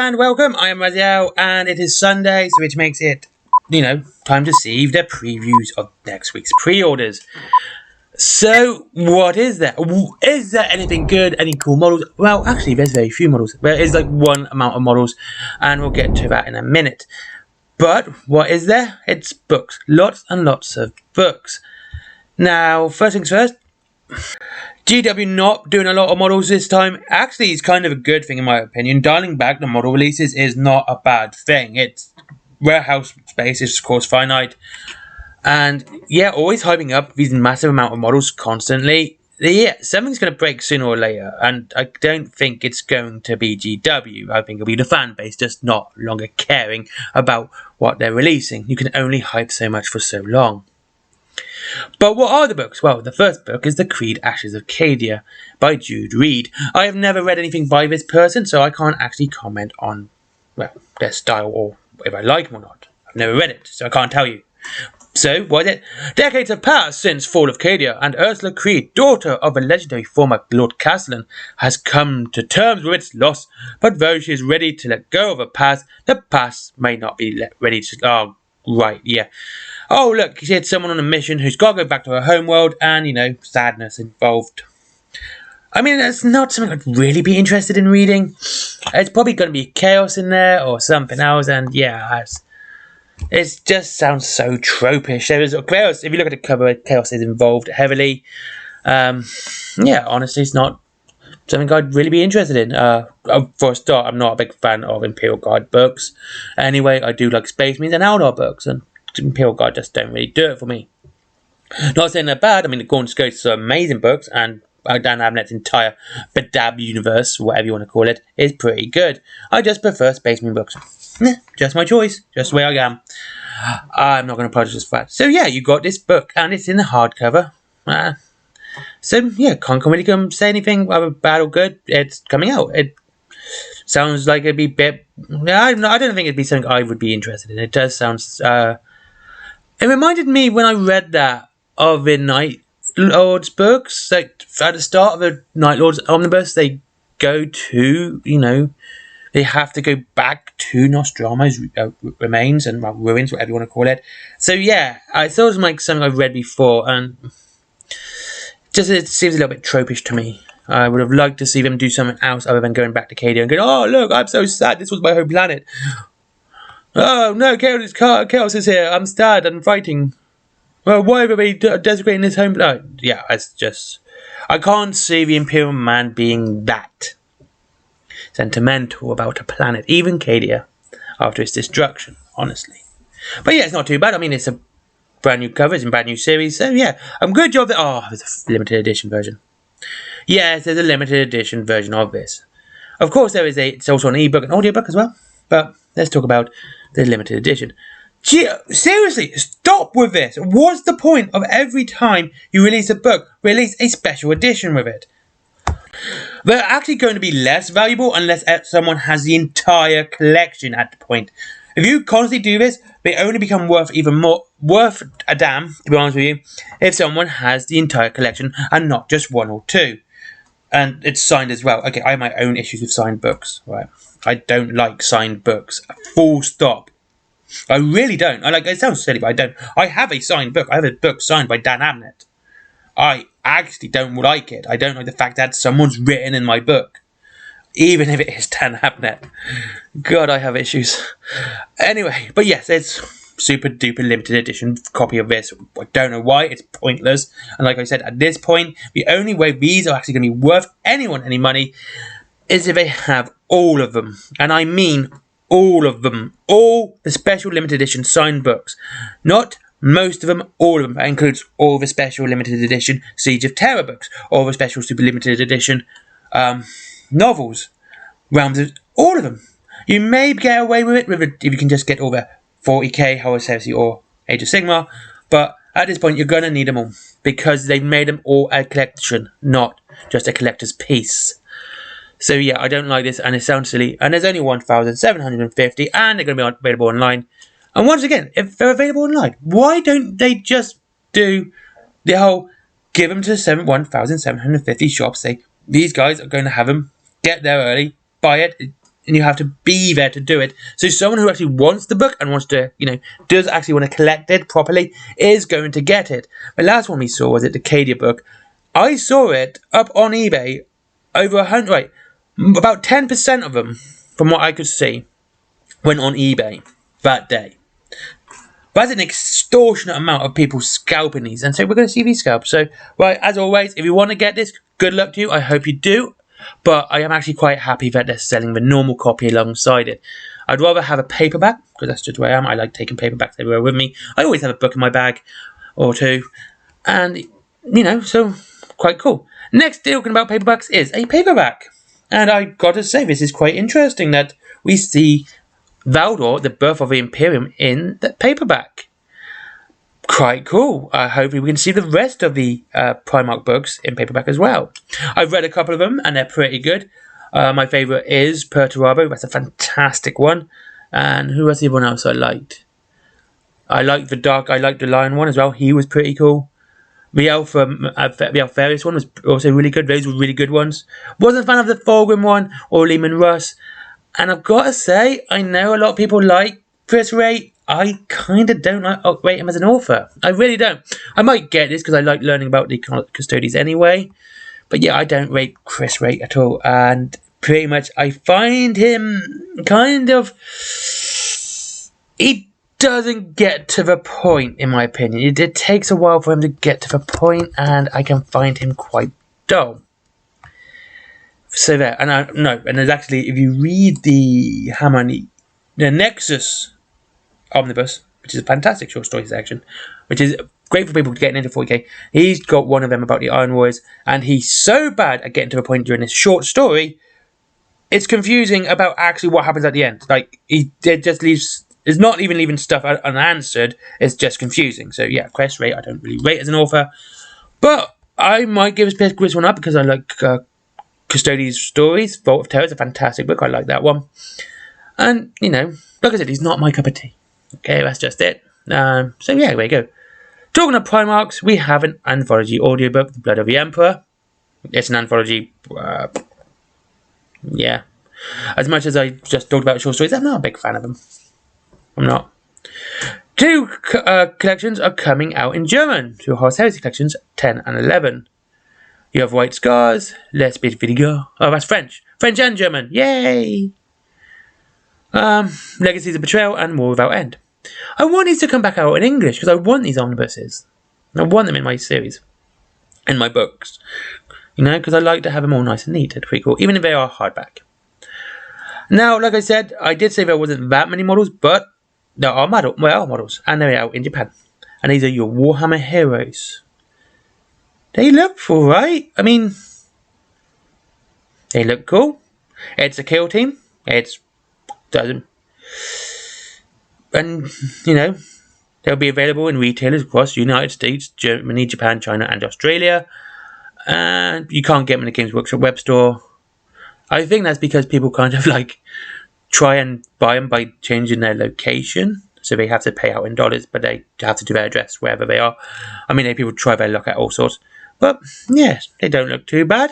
and welcome. I am Raziel, and it is Sunday, so which makes it, time to see the previews of next week's pre-orders. So, what is there? Is there anything good? Any cool models? Well, actually, there's very few models. There is like one amount of models, and we'll get to that in a minute. But what is there? It's books. Lots and lots of books. Now, first things first. GW not doing a lot of models this time. Actually, it's kind of a good thing in my opinion. Dialing back the model releases is not a bad thing. It's warehouse space is of course finite, and yeah, always hyping up these massive amount of models constantly. Yeah, something's going to break sooner or later, and I don't think it's going to be GW. I think it'll be the fan base just not longer caring about what they're releasing. You can only hype so much for so long. But what are the books? Well, the first book is The Creed Ashes of CADIAN by Jude Reed. I have never read anything by this person, so I can't actually comment on, well, their style or if I like them or not. I've never read it, so I can't tell you. So, what is it? Decades have passed since Fall of CADIAN, and Ursula Creed, daughter of a legendary former Lord Castellan, has come to terms with its loss. But though she is ready to let go of her past, the past may not be ready to... Oh, right, yeah. Oh, look, she had someone on a mission who's got to go back to her homeworld, and, sadness involved. I mean, that's not something I'd really be interested in reading. It's probably going to be chaos in there or something else, and yeah, it just sounds so tropish. There is chaos. If you look at the cover, chaos is involved heavily. Yeah, honestly, it's not something I'd really be interested in. For a start, I'm not a big fan of Imperial Guard books. Anyway, I do like Space Marines and Outlaw books, and Imperial Guard just don't really do it for me. Not saying they're bad. I mean, the Gaunt's Ghosts are amazing books, and Dan Abnett's entire Badab universe, whatever you want to call it, is pretty good. I just prefer Space Marine books. Just my choice. Just the way I am. I'm not going to apologize for that. So yeah, you got this book, and it's in the hardcover. So yeah, can't really say anything bad or good. It's coming out. It sounds like it'd be bit. I don't think it'd be something I would be interested in. It does sound. It reminded me when I read that of the Night Lords books. Like at the start of the Night Lords omnibus, they go to they have to go back to Nostromo's remains and ruins, whatever you want to call it. So yeah, I thought it was like something I've read before, and it seems a little bit tropish to me. I would have liked to see them do something else other than going back to CADIAN and going, oh look, I'm so sad, this was my home planet. Oh no, chaos is here, I'm sad, I'm fighting. Well, why are we desecrating this home planet? Yeah, it's just... I can't see the Imperial Man being that sentimental about a planet, even CADIAN, after its destruction, honestly. But yeah, it's not too bad. I mean, it's a brand new cover, it's a brand new series, so yeah, I'm good job that... Oh, there's a limited edition version. Yes, there's a limited edition version of this. Of course, it's also an ebook and audiobook as well, but let's talk about the limited edition. Gee, seriously, stop with this. What's the point of every time you release a book, release a special edition with it? They're actually going to be less valuable unless someone has the entire collection at the point. If you constantly do this, they only become worth a damn, to be honest with you, if someone has the entire collection and not just one or two. And it's signed as well. Okay, I have my own issues with signed books, right? I don't like signed books. Full stop. I really don't. It sounds silly, but I don't. I have a signed book. I have a book signed by Dan Abnett. I actually don't like it. I don't like the fact that someone's written in my book. Even if it is Dan Abnett. God, I have issues. Anyway, but yes, it's super duper limited edition copy of this. I don't know why. It's pointless. And like I said, at this point, the only way these are actually going to be worth anyone any money is if they have all of them. And I mean all of them. All the special limited edition signed books. Not most of them, all of them. That includes all the special limited edition Siege of Terror books. All the special super limited edition novels. All of them. You may get away with it if you can just get all the 40k, Horus Heresy or Age of Sigmar. But at this point, you're going to need them all. Because they've made them all a collection, not just a collector's piece. So yeah, I don't like this, and it sounds silly. And there's only 1,750, and they're going to be available online. And once again, if they're available online, why don't they just do the whole give them to 1,750 shops? Say, these guys are going to have them, get there early, buy it. and you have to be there to do it. So someone who actually wants the book and wants to, does actually want to collect it properly is going to get it. The last one we saw was the CADIAN book. I saw it up on eBay over 100, right, about 10% of them, from what I could see, went on eBay that day. That's an extortionate amount of people scalping these, and so we're going to see these scalps. So, right, as always, if you want to get this, good luck to you. I hope you do. But I am actually quite happy that they're selling the normal copy alongside it. I'd rather have a paperback, because that's just where I am. I like taking paperbacks everywhere with me. I always have a book in my bag or two. And, so quite cool. Next, talking about paperbacks is a paperback. And I got to say, this is quite interesting that we see Valdor, the Birth of the Imperium, in the paperback. Quite cool. Hopefully we can see the rest of the Primarch books in paperback as well. I've read a couple of them and they're pretty good. My favourite is Preorder. That's a fantastic one. And who was the one else I liked? I liked the Lion one as well. He was pretty cool. The Alpharius one was also really good. Those were really good ones. Wasn't a fan of the Fulgrim one or Lehman Russ. And I've got to say, I know a lot of people like Chris Ray. I kind of don't rate him as an author. I really don't. I might get this because I like learning about the custodians anyway. But yeah, I don't rate Chris Ray at all. And pretty much I find him kind of... He doesn't get to the point, in my opinion. It takes a while for him to get to the point, and I can find him quite dull. So there, and there's actually, if you read the Nexus Omnibus, which is a fantastic short story section, which is great for people getting into 40k, he's got one of them about the Iron Warriors, and he's so bad at getting to the point during this short story, it's confusing about actually what happens at the end. Like, it just leaves, it's not even leaving stuff unanswered, it's just confusing. So yeah, Chris Ray, I don't really rate as an author, but I might give this one up because I like Custodian's Stories. Vault of Terror is a fantastic book. I like that one. And, like I said, he's not my cup of tea. Okay, that's just it. So, yeah, there we go. Talking of Primarchs, we have an anthology audiobook, The Blood of the Emperor. It's an anthology, yeah. As much as I just talked about short stories, I'm not a big fan of them. I'm not. Two collections are coming out in German. Two Horus Heresy collections, 10 and 11. You have White Scars, Les Bit Vidigo. Oh, that's French. French and German. Yay! Legacies of Betrayal and War Without End. I want these to come back out in English because I want these omnibuses. I want them in my series. In my books. Because I like to have them all nice and neat. It's pretty cool. Even if they are hardback. Now, like I said, I did say there wasn't that many models, but there are models. And they're out in Japan. And these are your Warhammer Heroes. They look alright. I mean, they look cool. It's a kill team. And, they'll be available in retailers across the United States, Germany, Japan, China, and Australia. And you can't get them in the Games Workshop web store. I think that's because people kind of try and buy them by changing their location. So they have to pay out in dollars, but they have to do their address wherever they are. I mean, people try their luck at all sorts. But, yes, they don't look too bad.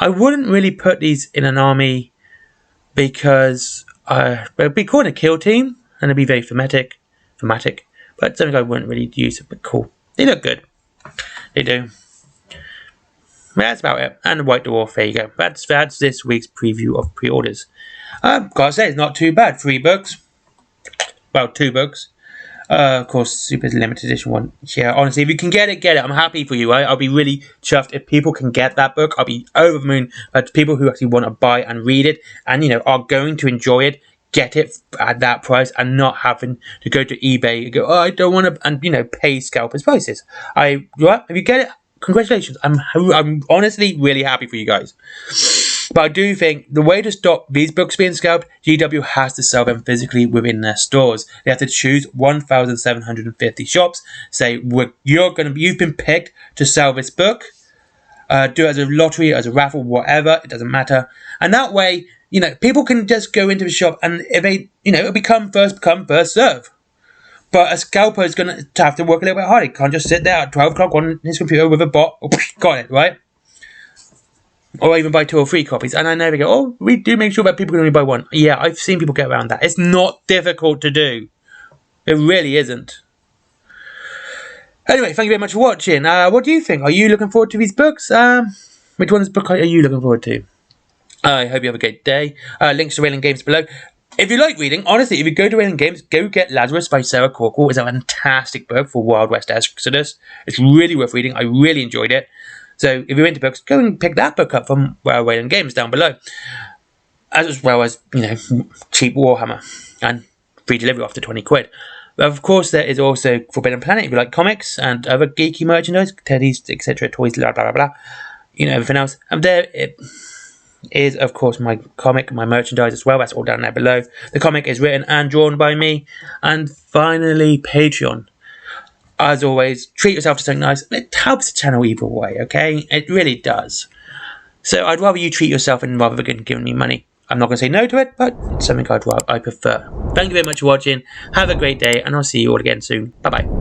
I wouldn't really put these in an army because they'd be called a kill team and they'd be very thematic. But something I wouldn't really use, but cool. They look good. They do. That's about it. And the White Dwarf, there you go. That's this week's preview of pre-orders. Gotta say, it's not too bad. 3 books. Well, 2 books. Of course, super limited edition one. Yeah, honestly, if you can get it, get it. I'm happy for you. I'll be really chuffed if people can get that book. I'll be over the moon. But people who actually want to buy and read it and, are going to enjoy it, get it at that price and not having to go to eBay and go, oh, I don't want to, and, pay scalpers prices. If you get it, congratulations. I'm honestly really happy for you guys. But I do think the way to stop these books being scalped, GW has to sell them physically within their stores. They have to choose 1,750 shops. Say, you've been picked to sell this book. Do it as a lottery, as a raffle, whatever. It doesn't matter. And that way, people can just go into the shop and if they, it'll become first come, first serve. But a scalper is going to have to work a little bit harder. He can't just sit there at 12 o'clock on his computer with a bot. Got it, right? or even buy 2 or 3 copies. And I never go, oh, we do make sure that people can only buy 1. Yeah, I've seen people get around that. It's not difficult to do. It really isn't. Anyway, thank you very much for watching. What do you think? Are you looking forward to these books? Which one's book are you looking forward to? I hope you have a great day. Links to Wayland Games below. If you like reading, honestly, if you go to Wayland Games, go get Lazarus by Sarah Corkle. It's a fantastic book for Wild West Exodus. It's really worth reading. I really enjoyed it. So if you're into books, go and pick that book up from Wayland Games down below. As well as, cheap Warhammer and free delivery after 20 quid. But of course, there is also Forbidden Planet if you like comics and other geeky merchandise, teddies, etc., toys, blah, blah, blah, blah. Everything else. And there it is, of course, my comic, my merchandise as well. That's all down there below. The comic is written and drawn by me. And finally, Patreon. As always, treat yourself to something nice. It helps the channel either way, okay? It really does. So I'd rather you treat yourself rather than giving me money. I'm not going to say no to it, but it's something I prefer. Thank you very much for watching. Have a great day, and I'll see you all again soon. Bye-bye.